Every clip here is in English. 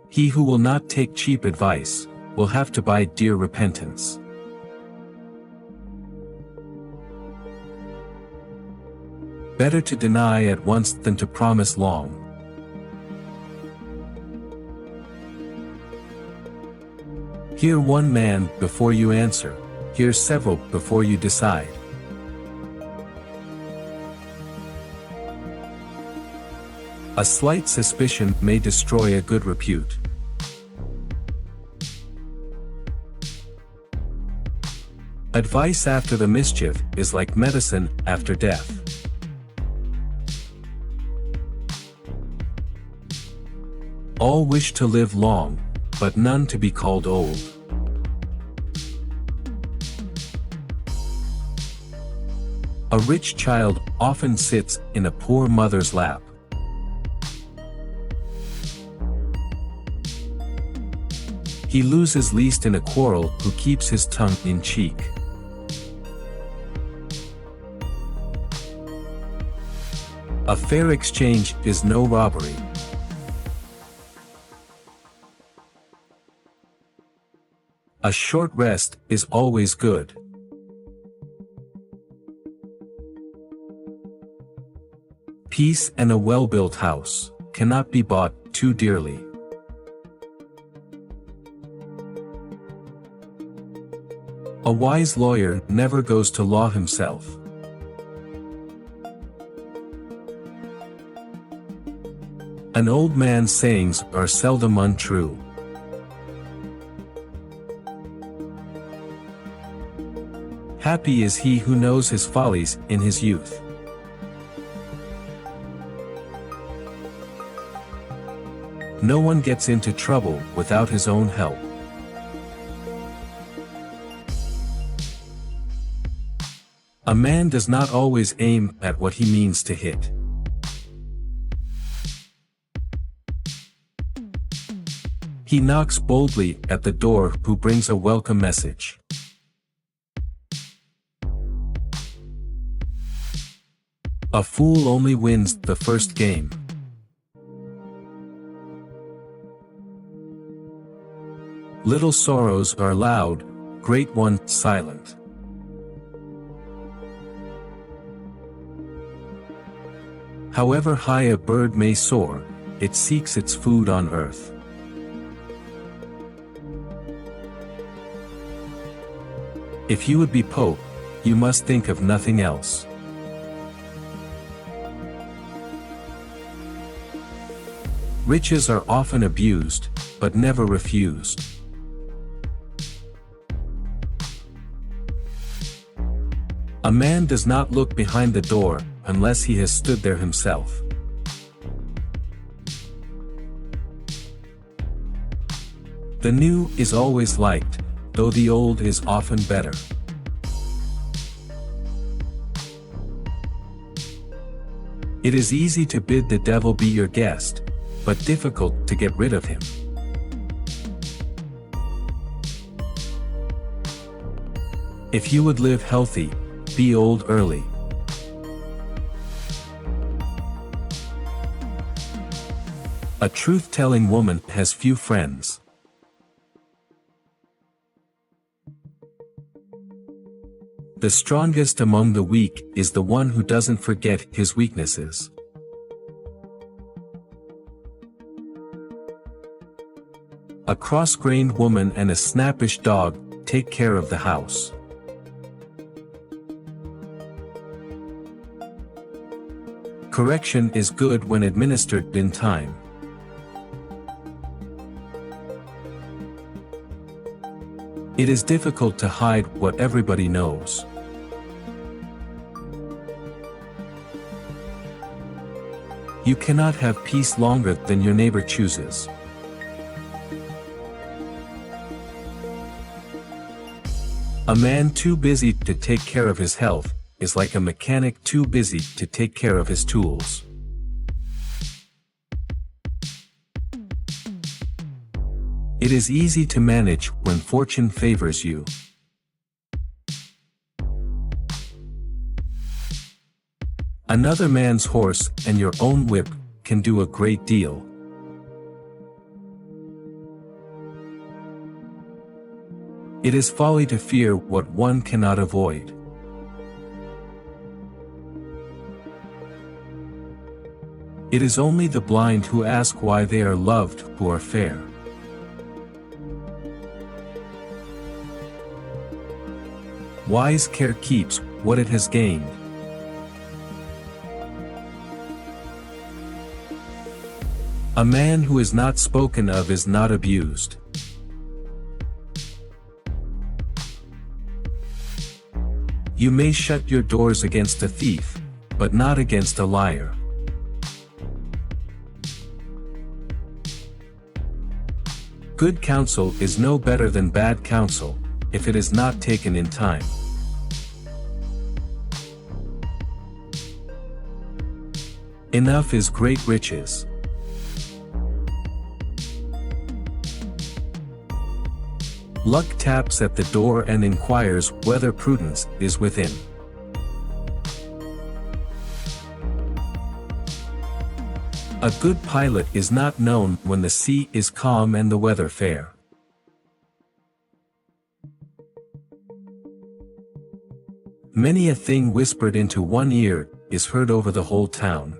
He who will not take cheap advice, will have to buy dear repentance. Better to deny at once than to promise long. Hear one man before you answer, hear several before you decide. A slight suspicion may destroy a good repute. Advice after the mischief is like medicine after death. All wish to live long, but none to be called old. A rich child often sits in a poor mother's lap. He loses least in a quarrel who keeps his tongue in cheek. A fair exchange is no robbery. A short rest is always good. Peace and a well-built house cannot be bought too dearly. A wise lawyer never goes to law himself. An old man's sayings are seldom untrue. Happy is he who knows his follies in his youth. No one gets into trouble without his own help. A man does not always aim at what he means to hit. He knocks boldly at the door who brings a welcome message. A fool only wins the first game. Little sorrows are loud, great ones silent. However high a bird may soar, it seeks its food on earth. If you would be Pope, you must think of nothing else. Riches are often abused, but never refused. A man does not look behind the door unless he has stood there himself. The new is always liked, though the old is often better. It is easy to bid the devil be your guest, but difficult to get rid of him. If you would live healthy, be old early. A truth-telling woman has few friends. The strongest among the weak is the one who doesn't forget his weaknesses. A cross-grained woman and a snappish dog take care of the house. Correction is good when administered in time. It is difficult to hide what everybody knows. You cannot have peace longer than your neighbor chooses. A man too busy to take care of his health is like a mechanic too busy to take care of his tools. It is easy to manage when fortune favors you. Another man's horse and your own whip can do a great deal. It is folly to fear what one cannot avoid. It is only the blind who ask why they are loved who are fair. Wise care keeps what it has gained. A man who is not spoken of is not abused. You may shut your doors against a thief, but not against a liar. Good counsel is no better than bad counsel, if it is not taken in time. Enough is great riches. Luck taps at the door and inquires whether prudence is within. A good pilot is not known when the sea is calm and the weather fair. Many a thing whispered into one ear is heard over the whole town.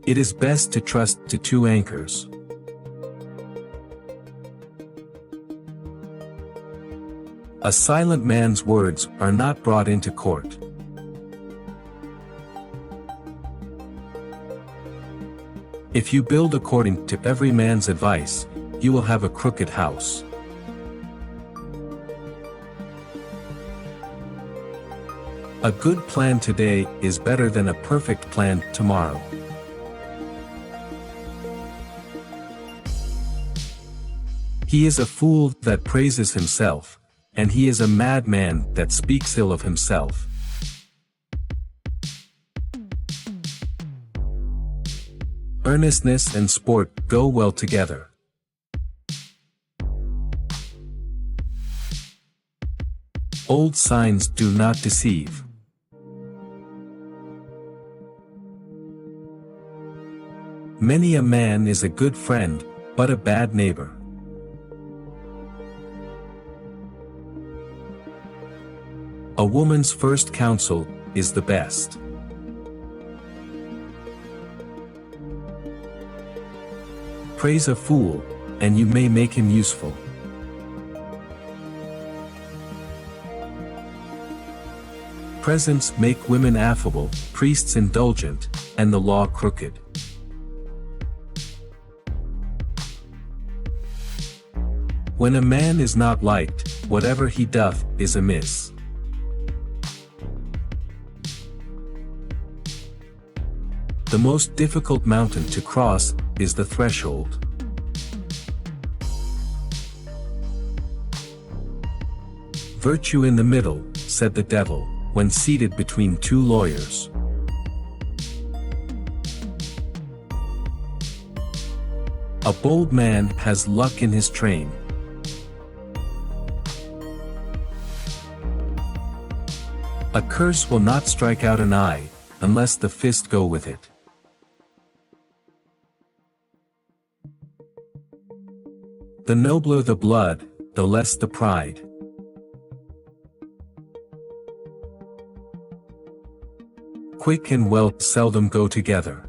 It is best to trust to two anchors. A silent man's words are not brought into court. If you build according to every man's advice, you will have a crooked house. A good plan today is better than a perfect plan tomorrow. He is a fool that praises himself, and he is a madman that speaks ill of himself. Earnestness and sport go well together. Old signs do not deceive. Many a man is a good friend, but a bad neighbor. A woman's first counsel is the best. Praise a fool, and you may make him useful. Presents make women affable, priests indulgent, and the law crooked. When a man is not liked, whatever he doth is amiss. The most difficult mountain to cross is the threshold. Virtue in the middle, said the devil, when seated between two lawyers. A bold man has luck in his train. A curse will not strike out an eye, unless the fist go with it. The nobler the blood, the less the pride. Quick and wealth seldom go together.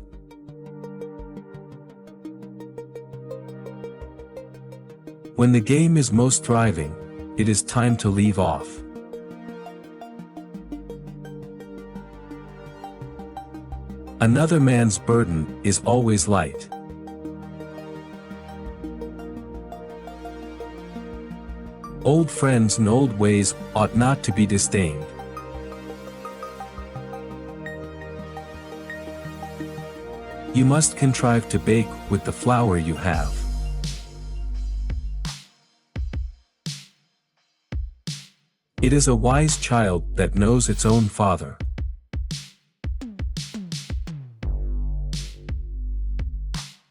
When the game is most thriving, it is time to leave off. Another man's burden is always light. Old friends and old ways ought not to be disdained. You must contrive to bake with the flour you have. It is a wise child that knows its own father.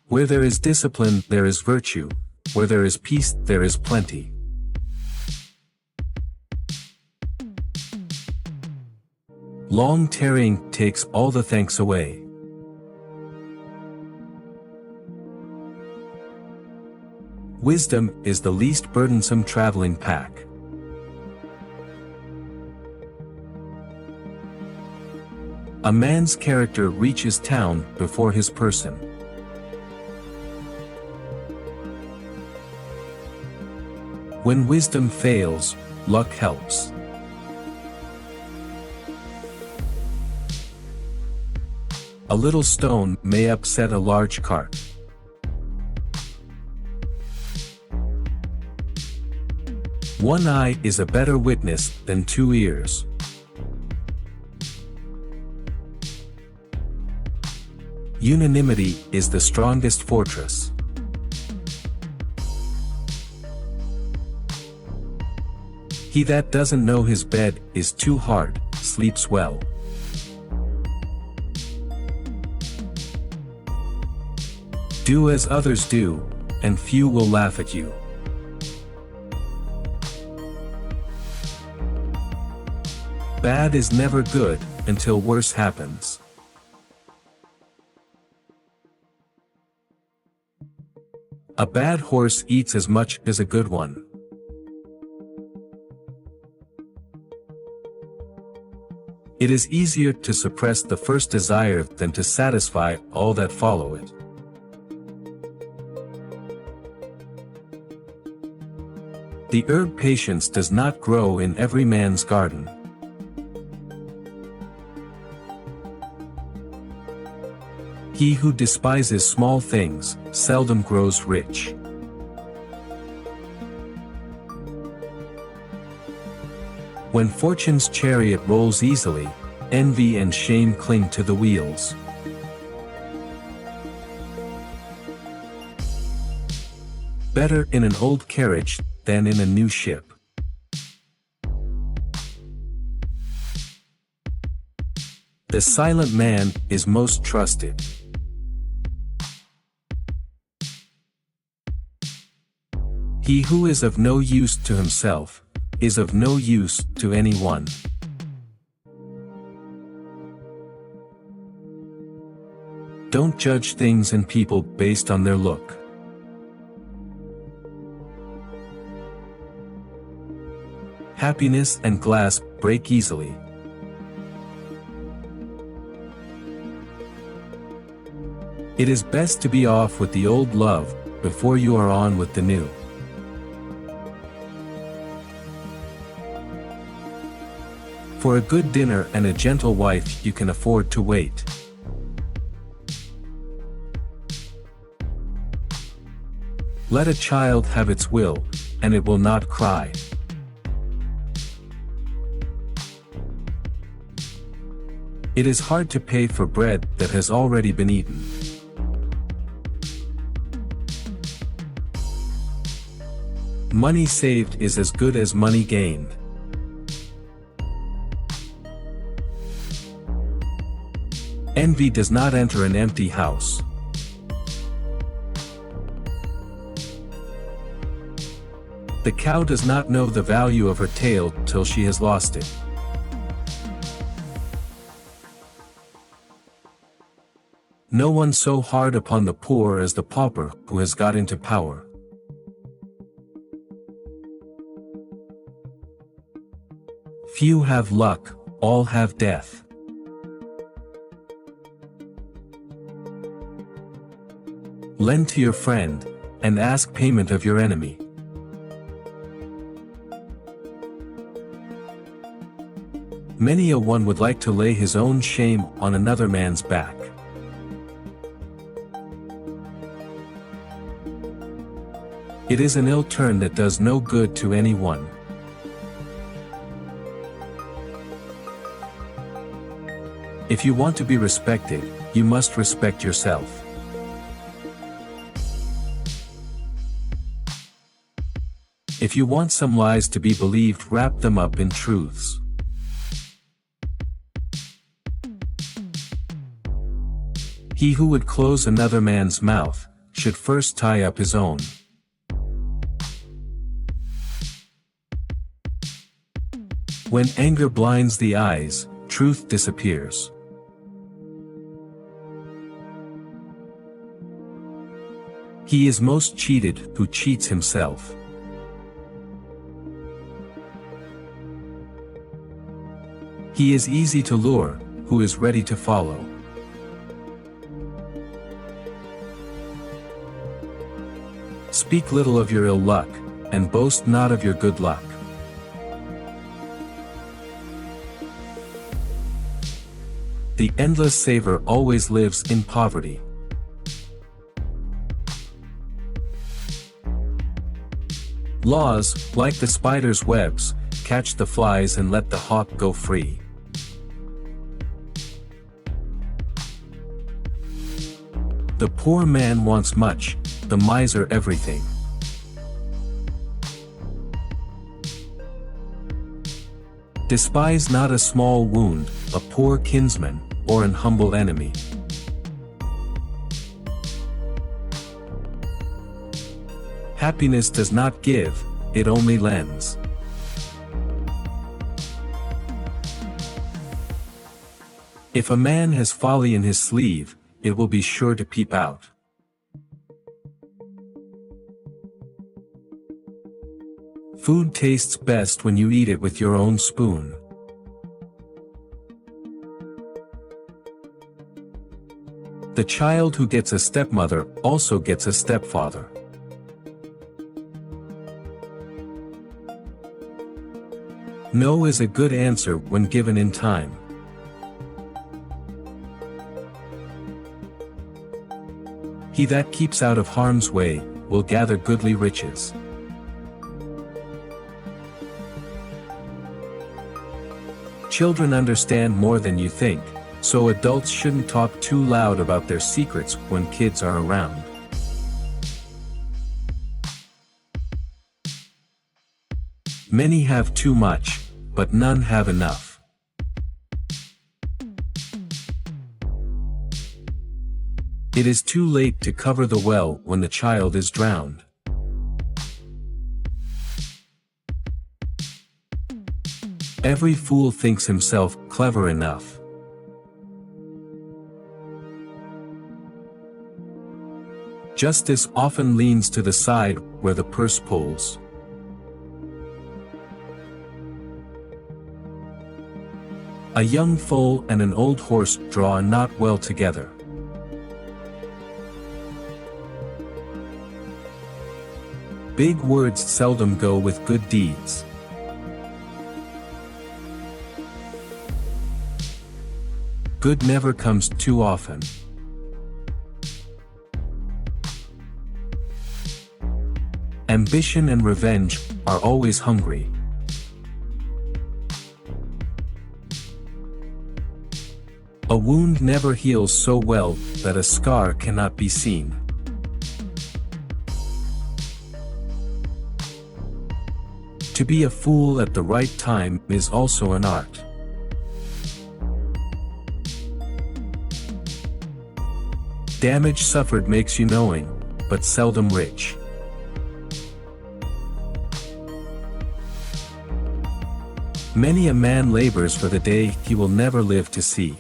Where there is discipline, there is virtue. Where there is peace, there is plenty. Long tarrying takes all the thanks away. Wisdom is the least burdensome traveling pack. A man's character reaches town before his person. When wisdom fails, luck helps. A little stone may upset a large cart. One eye is a better witness than two ears. Unanimity is the strongest fortress. He that doesn't know his bed is too hard, sleeps well. Do as others do, and few will laugh at you. Bad is never good, until worse happens. A bad horse eats as much as a good one. It is easier to suppress the first desire than to satisfy all that follow it. The herb patience does not grow in every man's garden. He who despises small things, seldom grows rich. When fortune's chariot rolls easily, envy and shame cling to the wheels. Better in an old carriage than in a new ship. The silent man is most trusted. He who is of no use to himself, is of no use to anyone. Don't judge things and people based on their look. Happiness and glass break easily. It is best to be off with the old love, before you are on with the new. For a good dinner and a gentle wife you can afford to wait. Let a child have its will, and it will not cry. It is hard to pay for bread that has already been eaten. Money saved is as good as money gained. Envy does not enter an empty house. The cow does not know the value of her tail till she has lost it. No one so hard upon the poor as the pauper who has got into power. Few have luck, all have death. Lend to your friend, and ask payment of your enemy. Many a one would like to lay his own shame on another man's back. It is an ill turn that does no good to anyone. If you want to be respected, you must respect yourself. If you want some lies to be believed, wrap them up in truths. He who would close another man's mouth, should first tie up his own. When anger blinds the eyes, truth disappears. He is most cheated who cheats himself. He is easy to lure, who is ready to follow. Speak little of your ill luck, and boast not of your good luck. The endless saver always lives in poverty. Laws, like the spider's webs, catch the flies and let the hawk go free. The poor man wants much, the miser everything. Despise not a small wound, a poor kinsman, or an humble enemy. Happiness does not give, it only lends. If a man has folly in his sleeve, it will be sure to peep out. Food tastes best when you eat it with your own spoon. The child who gets a stepmother also gets a stepfather. No is a good answer when given in time. He that keeps out of harm's way will gather goodly riches. Children understand more than you think, so adults shouldn't talk too loud about their secrets when kids are around. Many have too much, but none have enough. It is too late to cover the well when the child is drowned. Every fool thinks himself clever enough. Justice often leans to the side where the purse pulls. A young foal and an old horse draw not well together. Big words seldom go with good deeds. Good never comes too often. Ambition and revenge are always hungry. A wound never heals so well that a scar cannot be seen. To be a fool at the right time is also an art. Damage suffered makes you knowing, but seldom rich. Many a man labors for the day he will never live to see.